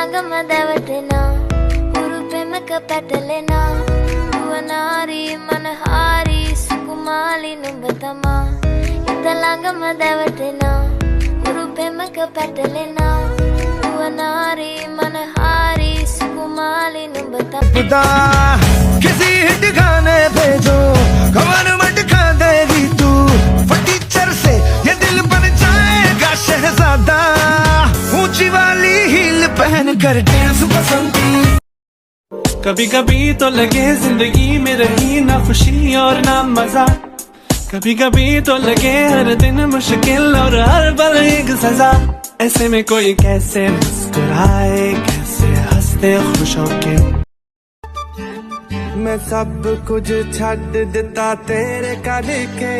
ఇతలాంగమదవటెనా ఉరుపెమక పెట్టలేనా యువనారి మనహారి సుకుమాలి నుంబతమా ఇతలాంగమదవటెనా ఉరుపెమక పెట్టలేనా యువనారి మనహారి సుకుమాలి నుంబతమా किसी हिट गाने भेजो कमर मटका देगी तू फटीचर से ये दिल बन जाएगा शहजादा ऊंची वाली हील पहन कर डांस बसंती। कभी कभी तो लगे जिंदगी में रही ना खुशी और ना मजा, कभी कभी तो लगे हर दिन मुश्किल और हर पल एक सजा। ऐसे में कोई कैसे मुस्कुराए कैसे हंसते खुश होके। मैं सब कुछ छड़ दिता तेरे करके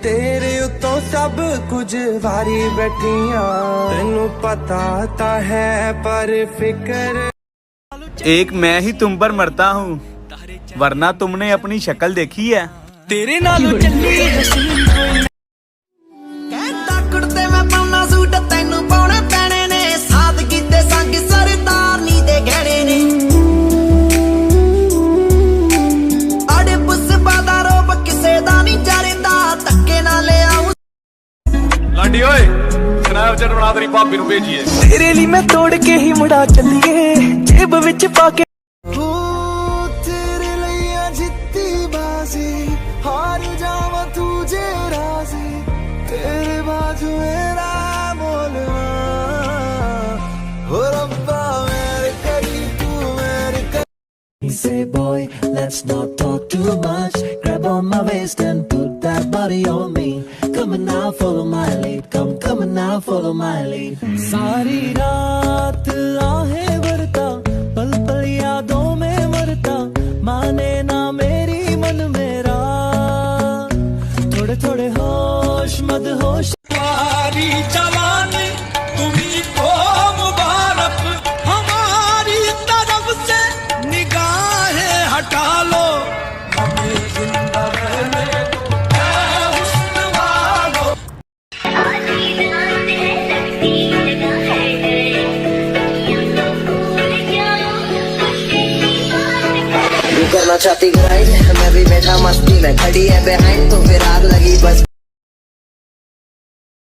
तेरे उतों सब कुछ वारी बैठिया तेनू पता ता है पर फिक्र। एक मैं ही तुम पर मरता हूँ वरना तुमने अपनी शक्ल देखी है। तेरे नालों चली हसीन कोई कहता कुड़ते मैं पाउना सूट तैनू पाउने पैने ने सादगी ते संग सरदार नी दे गहने ने अड़े पुस बादा रोब किसे दा नी जरदा धक्के ना ले आऊं। लाडी ओए स्नैपचैट बना तेरी भाभी नू भेजिए। तेरे लिए मैं तोड़ के ही मुड़ा चलिए जेब विच पाके तेरे लिया जित्ती बाजी हार जावा तुझे राजी तेरे बाजू मेरा बोलना हो रब्बा मेरे करी तू मेरे करी। Say boy, let's not talk too much. Grab on my waist and put that body on me. Come on now, follow my lead. Come on now, follow my lead. सारी रात आहें भरता पल पल यादों में मरता माने ना मेरी मन मेरा थोड़े थोड़े होश मद होश। हमारी जवानी तुम्ही को मुबारक हमारी तरफ से निगाहें हटा लो हमें जिंदा रहने दो ऐ हुस्न वालो। तू करना चाहती ग्राइंड मैं भी बैठा मस्ती में खड़ी है बिहाइंड तो फिर आग लगी बस।